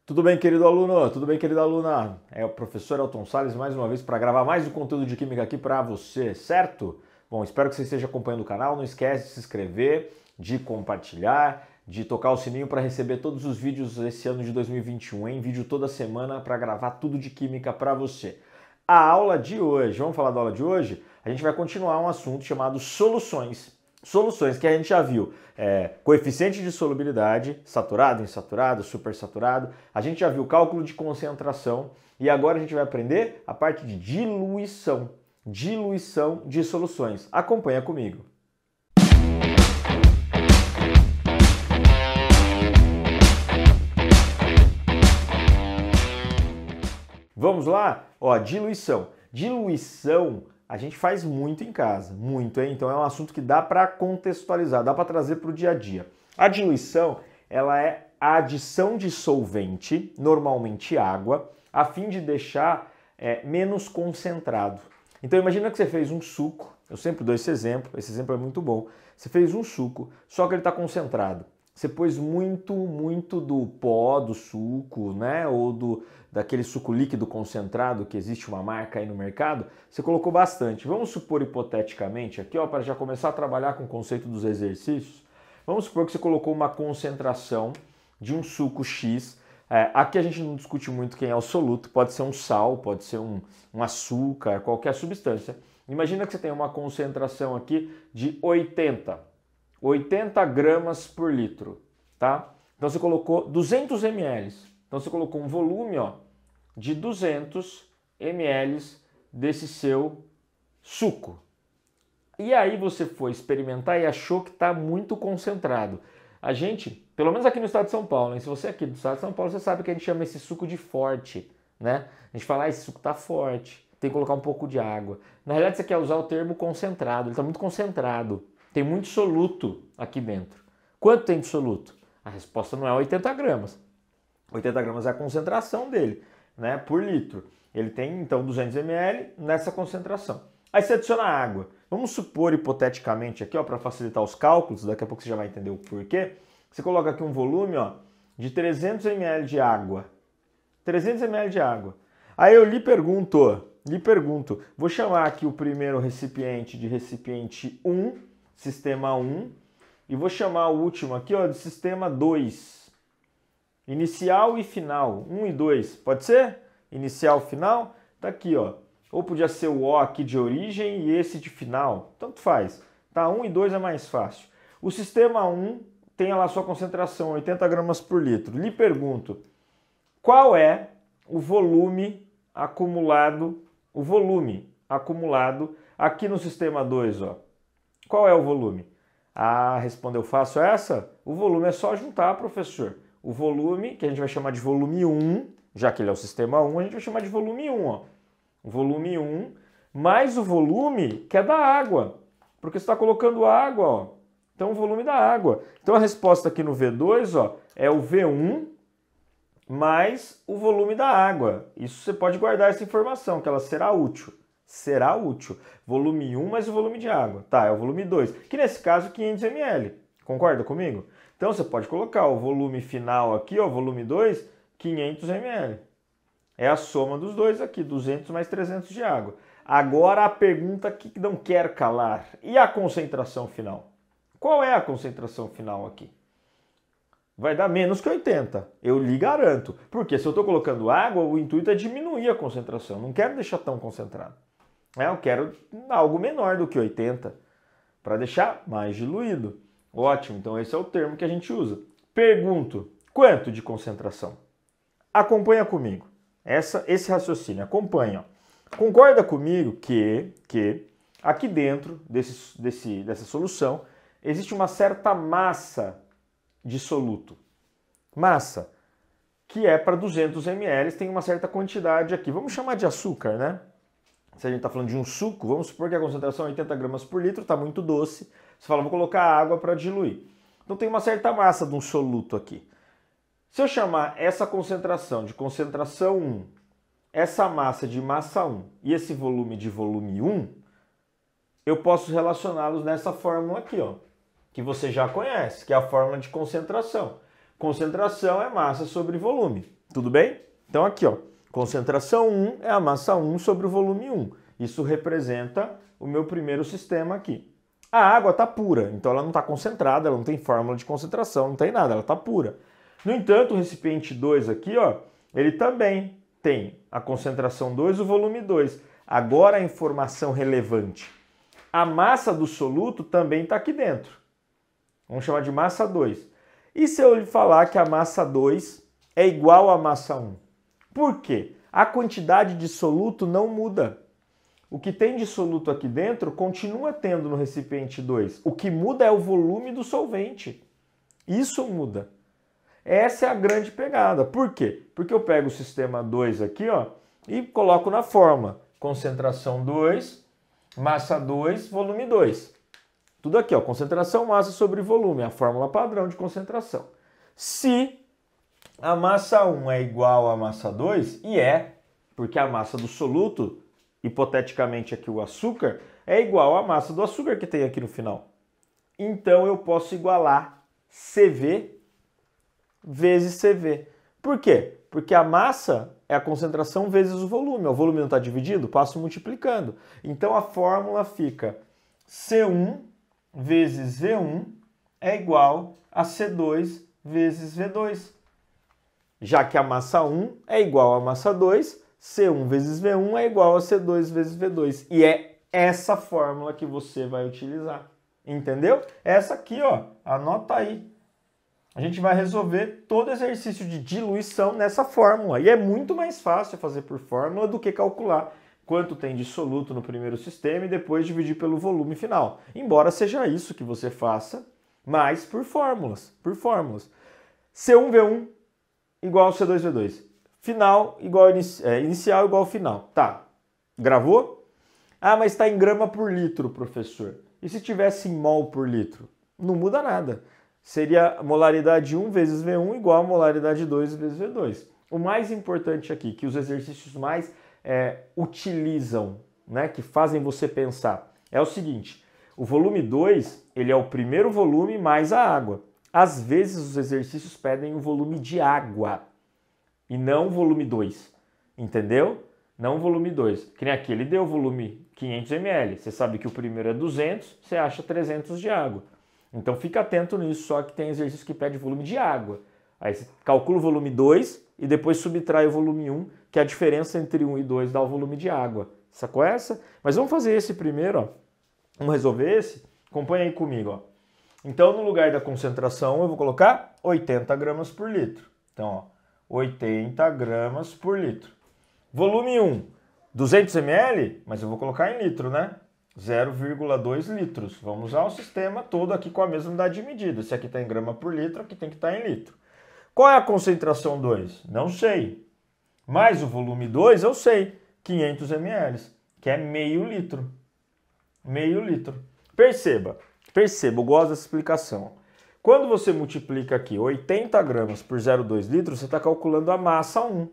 Tudo bem, querido aluno? Tudo bem, querida aluna? É o professor Elton Sales mais uma vez para gravar mais um conteúdo de Química aqui para você, certo? Bom, espero que você esteja acompanhando o canal. Não esquece de se inscrever, de compartilhar, de tocar o sininho para receber todos os vídeos esse ano de 2021, hein? Vídeo toda semana para gravar tudo de Química para você. A aula de hoje, vamos falar da aula de hoje? A gente vai continuar um assunto chamado soluções. Soluções que a gente já viu, coeficiente de solubilidade, saturado, insaturado, supersaturado. A gente já viu cálculo de concentração e agora a gente vai aprender a parte de diluição de soluções. Acompanha comigo. Vamos lá? Ó, diluição. Diluição a gente faz muito em casa, muito, hein? Então é um assunto que dá para contextualizar, dá para trazer para o dia a dia. A diluição, ela é a adição de solvente, normalmente água, a fim de deixar menos concentrado. Então imagina que você fez um suco, eu sempre dou esse exemplo é muito bom. Você fez um suco, só que ele está concentrado. Você pôs muito do pó do suco, né? Ou daquele suco líquido concentrado, que existe uma marca aí no mercado, você colocou bastante. Vamos supor hipoteticamente aqui, ó, para já começar a trabalhar com o conceito dos exercícios, vamos supor que você colocou uma concentração de um suco X. Aqui a gente não discute muito quem é o soluto, pode ser um sal, pode ser um açúcar, qualquer substância. Imagina que você tem uma concentração aqui de 80 gramas por litro, tá? Então você colocou 200 ml. Então você colocou um volume, ó, de 200 ml desse seu suco. E aí você foi experimentar e achou que está muito concentrado. A gente, pelo menos aqui no estado de São Paulo, hein? Se você é aqui do estado de São Paulo, você sabe que a gente chama esse suco de forte, né? A gente fala, esse suco está forte, tem que colocar um pouco de água. Na realidade você quer usar o termo concentrado, ele está muito concentrado. Tem muito soluto aqui dentro. Quanto tem de soluto? A resposta não é 80 gramas. 80 gramas é a concentração dele, né, por litro. Ele tem, então, 200 ml nessa concentração. Aí você adiciona água. Vamos supor, hipoteticamente, aqui, para facilitar os cálculos, daqui a pouco você já vai entender o porquê. Você coloca aqui um volume, ó, de 300 ml de água. 300 ml de água. Aí eu lhe pergunto, vou chamar aqui o primeiro recipiente de recipiente 1, sistema 1, e vou chamar o último aqui, ó, de sistema 2. Inicial e final, 1 e 2, pode ser? Inicial, final, tá aqui, ó. Ou podia ser o O aqui de origem e esse de final, tanto faz. Tá, 1 e 2 é mais fácil. O sistema 1 tem lá a sua concentração, 80 gramas por litro. Lhe pergunto, qual é o volume acumulado aqui no sistema 2, ó? Qual é o volume? Ah, respondeu fácil essa? O volume é só juntar, professor. O volume, que a gente vai chamar de volume 1, já que ele é o sistema 1, a gente vai chamar de volume 1, ó. O volume 1 mais o volume que é da água, porque você está colocando água, ó. Então o volume da água. Então a resposta aqui no V2, ó, é o V1 mais o volume da água. Isso você pode guardar essa informação, que ela será útil. Será útil. Volume 1 mais o volume de água. Tá, é o volume 2, que nesse caso 500 ml. Concorda comigo? Então você pode colocar o volume final aqui, ó, volume 2, 500 ml. É a soma dos dois aqui, 200 mais 300 de água. Agora a pergunta que não quer calar. E a concentração final? Qual é a concentração final aqui? Vai dar menos que 80, eu lhe garanto. Porque se eu estou colocando água, o intuito é diminuir a concentração. Não quero deixar tão concentrado. Eu quero algo menor do que 80, para deixar mais diluído. Ótimo, então esse é o termo que a gente usa. Pergunto, quanto de concentração? Acompanha comigo. Esse raciocínio, acompanha. Concorda comigo que aqui dentro dessa solução existe uma certa massa de soluto. Massa, que é para 200 ml, tem uma certa quantidade aqui. Vamos chamar de açúcar, né? Se a gente está falando de um suco, vamos supor que a concentração é 80 gramas por litro, está muito doce. Você fala, vou colocar água para diluir. Então tem uma certa massa de um soluto aqui. Se eu chamar essa concentração de concentração 1, essa massa de massa 1 e esse volume de volume 1, eu posso relacioná-los nessa fórmula aqui, ó, que você já conhece, que é a fórmula de concentração. Concentração é massa sobre volume. Tudo bem? Então aqui, ó, concentração 1 é a massa 1 sobre o volume 1. Isso representa o meu primeiro sistema aqui. A água está pura, então ela não está concentrada, ela não tem fórmula de concentração, não tem nada, ela está pura. No entanto, o recipiente 2 aqui, ó, ele também tem a concentração 2 e o volume 2. Agora a informação relevante. A massa do soluto também está aqui dentro. Vamos chamar de massa 2. E se eu lhe falar que a massa 2 é igual à massa 1? Por quê? A quantidade de soluto não muda. O que tem de soluto aqui dentro continua tendo no recipiente 2. O que muda é o volume do solvente. Isso muda. Essa é a grande pegada. Por quê? Porque eu pego o sistema 2 aqui, ó, e coloco na fórmula. Concentração 2, massa 2, volume 2. Tudo aqui, ó, concentração, massa sobre volume, a fórmula padrão de concentração. Se a massa 1 é igual à massa 2, e é, porque a massa do soluto, hipoteticamente aqui o açúcar, é igual à massa do açúcar que tem aqui no final. Então eu posso igualar CV vezes CV. Por quê? Porque a massa é a concentração vezes o volume. O volume não está dividido? Passo multiplicando. Então a fórmula fica C1 vezes V1 é igual a C2 vezes V2. Já que a massa 1 é igual à massa 2, C1 vezes V1 é igual a C2 vezes V2. E é essa fórmula que você vai utilizar. Entendeu? Essa aqui, ó, anota aí. A gente vai resolver todo exercício de diluição nessa fórmula. E é muito mais fácil fazer por fórmula do que calcular quanto tem de soluto no primeiro sistema e depois dividir pelo volume final. Embora seja isso que você faça, mas por fórmulas. C1V1 igual a C2V2. Final igual inicial igual ao final. Tá, gravou? Ah, mas está em grama por litro, professor. E se tivesse em mol por litro? Não muda nada. Seria molaridade 1 vezes V1 igual a molaridade 2 vezes V2. O mais importante aqui, que os exercícios mais utilizam, né, que fazem você pensar, é o seguinte: o volume 2 ele é o primeiro volume mais a água. Às vezes os exercícios pedem o volume de água e não o volume 2, entendeu? Não o volume 2. Que nem aqui, ele deu o volume 500 ml. Você sabe que o primeiro é 200, você acha 300 de água. Então fica atento nisso, só que tem exercício que pede volume de água. Aí você calcula o volume 2 e depois subtrai o volume 1, que é a diferença entre 1 e 2 dá o volume de água. Sacou essa? Mas vamos fazer esse primeiro, ó. Vamos resolver esse? Acompanha aí comigo, ó. Então, no lugar da concentração, eu vou colocar 80 gramas por litro. Então, ó, 80 gramas por litro. Volume 1, 200 ml, mas eu vou colocar em litro, né? 0,2 litros. Vamos usar o sistema todo aqui com a mesma unidade de medida. Se aqui está em grama por litro, aqui tem que estar em litro. Qual é a concentração 2? Não sei. Mas o volume 2 eu sei. 500 ml, que é meio litro. Meio litro. Perceba, eu gosto dessa explicação. Quando você multiplica aqui 80 gramas por 0,2 litros, você está calculando a massa 1.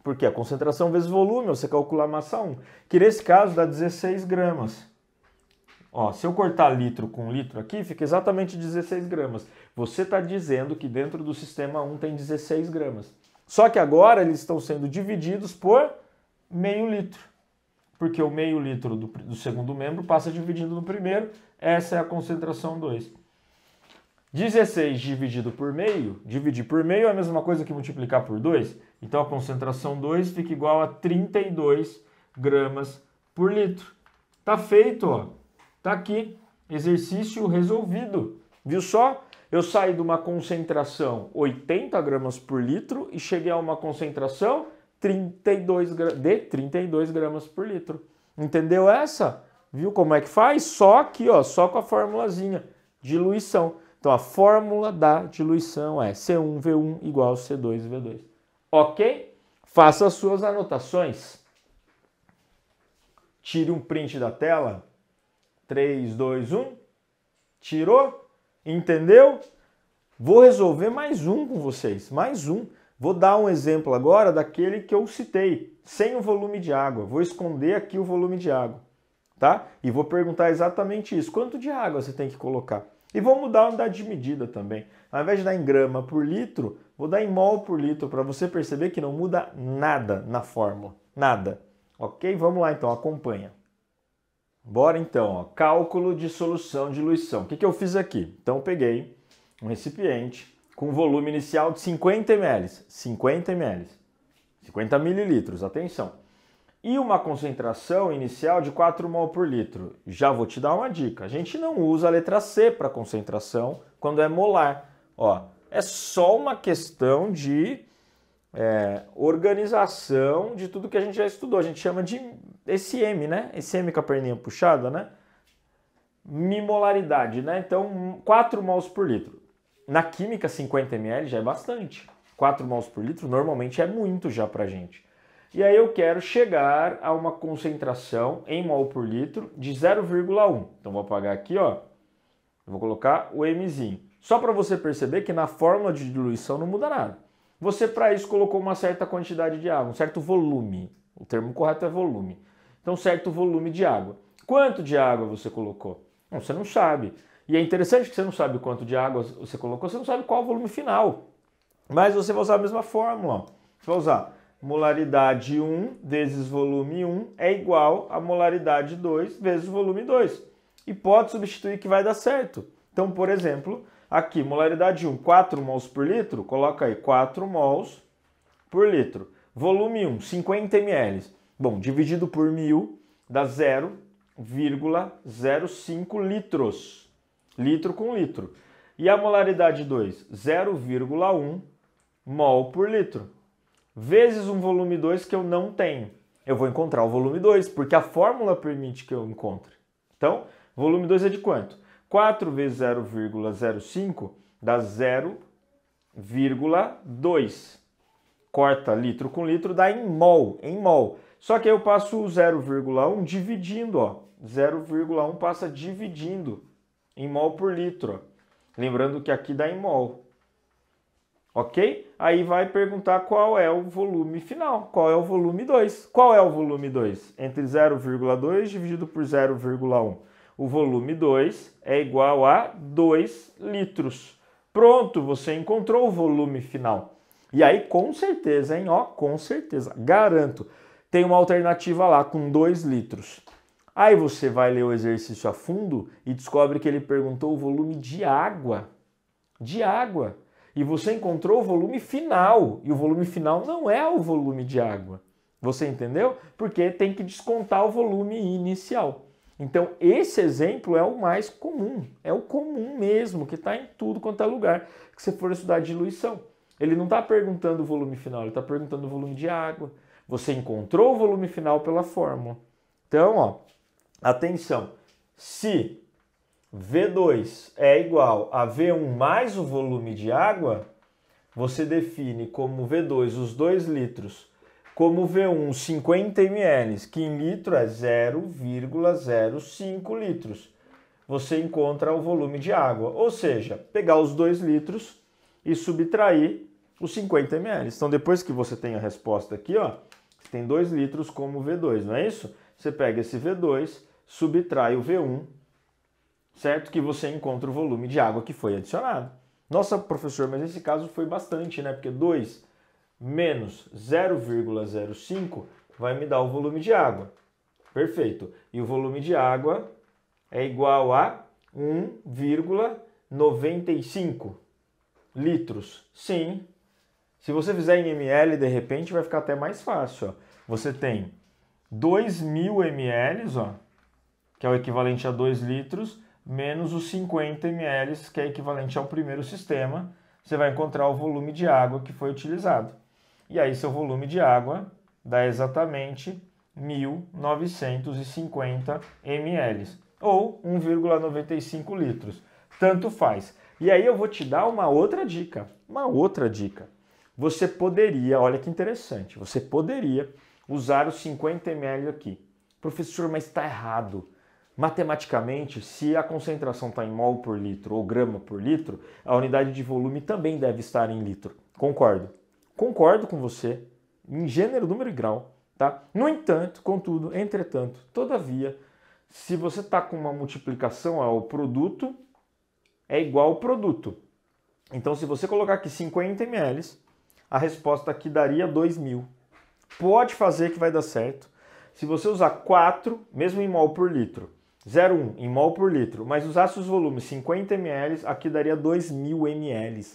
Porque a concentração vezes volume, você calcula a massa 1. Que nesse caso dá 16 gramas. Ó, se eu cortar litro com litro aqui, fica exatamente 16 gramas. Você está dizendo que dentro do sistema 1 tem 16 gramas. Só que agora eles estão sendo divididos por meio litro. Porque o meio litro do segundo membro passa dividindo no primeiro. Essa é a concentração 2. 16 dividido por meio, dividir por meio é a mesma coisa que multiplicar por 2. Então a concentração 2 fica igual a 32 gramas por litro. Tá feito, ó. Tá aqui, exercício resolvido. Viu só? Eu saí de uma concentração 80 gramas por litro e cheguei a uma concentração de 32 gramas por litro. Entendeu essa? Viu como é que faz? Só aqui, ó, só com a formulazinha, diluição. Então a fórmula da diluição é C1V1 igual a C2V2. Ok? Faça as suas anotações. Tire um print da tela. 3, 2, 1. Tirou? Entendeu? Vou resolver mais um com vocês. Mais um. Vou dar um exemplo agora daquele que eu citei, sem o volume de água. Vou esconder aqui o volume de água, tá? E vou perguntar exatamente isso. Quanto de água você tem que colocar? E vou mudar a unidade de medida também. Ao invés de dar em grama por litro, vou dar em mol por litro, para você perceber que não muda nada na fórmula. Nada. Ok? Vamos lá então, acompanha. Bora então, ó. Cálculo de solução de diluição. O que eu fiz aqui? Então eu peguei um recipiente com volume inicial de 50 ml. 50 ml. 50 mililitros, atenção. E uma concentração inicial de 4 mol por litro. Já vou te dar uma dica. A gente não usa a letra C para concentração quando é molar. Ó, é só uma questão de organização de tudo que a gente já estudou. A gente chama de SM, né? SM com a perninha puxada, né? Mimolaridade, né? Então, 4 mols por litro. Na química, 50 ml já é bastante. 4 mols por litro normalmente é muito já pra gente. E aí eu quero chegar a uma concentração em mol por litro de 0,1. Então vou apagar aqui, ó. Vou colocar o Mzinho. Só para você perceber que na fórmula de diluição não muda nada. Você para isso colocou uma certa quantidade de água, um certo volume. O termo correto é volume. Então certo volume de água. Quanto de água você colocou? Não, você não sabe. E é interessante que você não sabe quanto de água você colocou, você não sabe qual é o volume final. Mas você vai usar a mesma fórmula, ó. Você vai usar molaridade 1 vezes volume 1 é igual a molaridade 2 vezes volume 2. E pode substituir que vai dar certo. Então, por exemplo, aqui, molaridade 1, 4 mols por litro, coloca aí 4 mols por litro. Volume 1, 50 ml. Bom, dividido por 1000 dá 0,05 litros. Litro com litro. E a molaridade 2, 0,1 mol por litro. Vezes um volume 2 que eu não tenho. Eu vou encontrar o volume 2, porque a fórmula permite que eu encontre. Então, volume 2 é de quanto? 4 vezes 0,05 dá 0,2. Corta litro com litro, dá em mol. Só que aí eu passo o 0,1 dividindo, ó. 0,1 passa dividindo em mol por litro. Ó. Lembrando que aqui dá em mol. Ok? Aí vai perguntar qual é o volume final, qual é o volume 2. Qual é o volume 2? Entre 0,2 dividido por 0,1. O volume 2 é igual a 2 litros. Pronto, você encontrou o volume final. E aí, com certeza, hein? Ó, com certeza, garanto, tem uma alternativa lá com 2 litros. Aí você vai ler o exercício a fundo e descobre que ele perguntou o volume de água. De água. E você encontrou o volume final. E o volume final não é o volume de água. Você entendeu? Porque tem que descontar o volume inicial. Então, esse exemplo é o mais comum. É o comum mesmo, que está em tudo quanto é lugar que você for estudar diluição. Ele não está perguntando o volume final, ele está perguntando o volume de água. Você encontrou o volume final pela fórmula. Então, ó, atenção. Se V2 é igual a V1 mais o volume de água, você define como V2 os 2 litros, como V1 50 ml, que em litro é 0,05 litros. Você encontra o volume de água, ou seja, pegar os 2 litros e subtrair os 50 ml. Então, depois que você tem a resposta aqui, ó, você tem 2 litros como V2, não é isso? Você pega esse V2, subtrai o V1, certo? Que você encontra o volume de água que foi adicionado. Nossa, professor, mas nesse caso foi bastante, né? Porque 2 menos 0,05 vai me dar o volume de água. Perfeito. E o volume de água é igual a 1,95 litros. Sim. Se você fizer em ml, de repente, vai ficar até mais fácil. Ó. Você tem 2.000 ml, ó, que é o equivalente a 2 litros, menos os 50 ml, que é equivalente ao primeiro sistema, você vai encontrar o volume de água que foi utilizado. E aí seu volume de água dá exatamente 1.950 ml, ou 1,95 litros. Tanto faz. E aí eu vou te dar uma outra dica. Você poderia, olha que interessante, você poderia usar os 50 ml aqui. Professor, mas está errado. Matematicamente, se a concentração está em mol por litro ou grama por litro, a unidade de volume também deve estar em litro. Concordo. Concordo com você, em gênero, número e grau. Tá? No entanto, contudo, entretanto, todavia, se você está com uma multiplicação ao produto, é igual ao produto. Então, se você colocar aqui 50 ml, a resposta aqui daria 2.000. Pode fazer que vai dar certo. Se você usar 4, mesmo em mol por litro, 0,1 em mol por litro, mas usasse os volumes 50 ml, aqui daria 2.000 ml.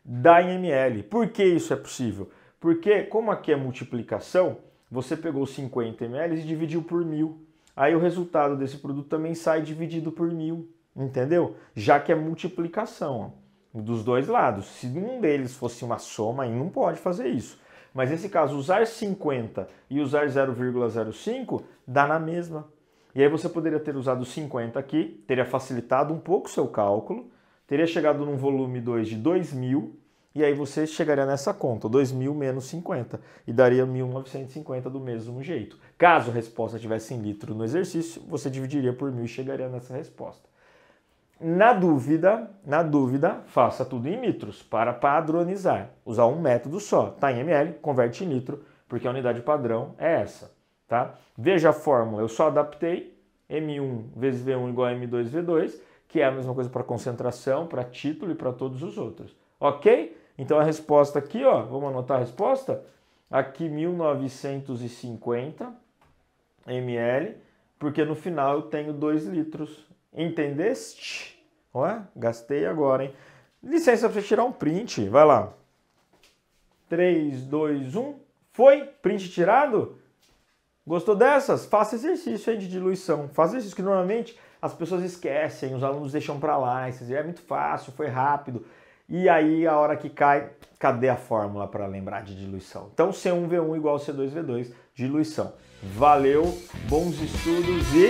Dá em ml. Por que isso é possível? Porque, como aqui é multiplicação, você pegou 50 ml e dividiu por 1.000. Aí o resultado desse produto também sai dividido por 1.000. Entendeu? Já que é multiplicação, ó, dos dois lados. Se um deles fosse uma soma, aí não pode fazer isso. Mas nesse caso, usar 50 e usar 0,05 dá na mesma. E aí você poderia ter usado 50 aqui, teria facilitado um pouco o seu cálculo, teria chegado num volume 2 de 2.000, e aí você chegaria nessa conta, 2.000 menos 50, e daria 1.950 do mesmo jeito. Caso a resposta tivesse em litro no exercício, você dividiria por 1.000 e chegaria nessa resposta. Na dúvida, faça tudo em litros para padronizar. Usar um método só. Está em ml, converte em litro, porque a unidade padrão é essa. Tá? Veja a fórmula, eu só adaptei M1 vezes V1 igual a M2 V2, que é a mesma coisa para concentração, para título e para todos os outros. Ok? Então a resposta aqui, ó, vamos anotar a resposta? Aqui 1950 ml, porque no final eu tenho 2 litros. Entendeste? Ué, gastei agora, hein? Licença para você tirar um print. Vai lá. 3, 2, 1. Foi? Print tirado? Gostou dessas? Faça exercício aí de diluição. Faça exercício que normalmente as pessoas esquecem, os alunos deixam para lá. É muito fácil, foi rápido. E aí, a hora que cai, cadê a fórmula para lembrar de diluição? Então, C1V1 igual a C2V2, diluição. Valeu, bons estudos e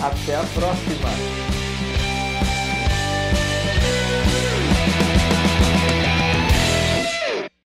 até a próxima!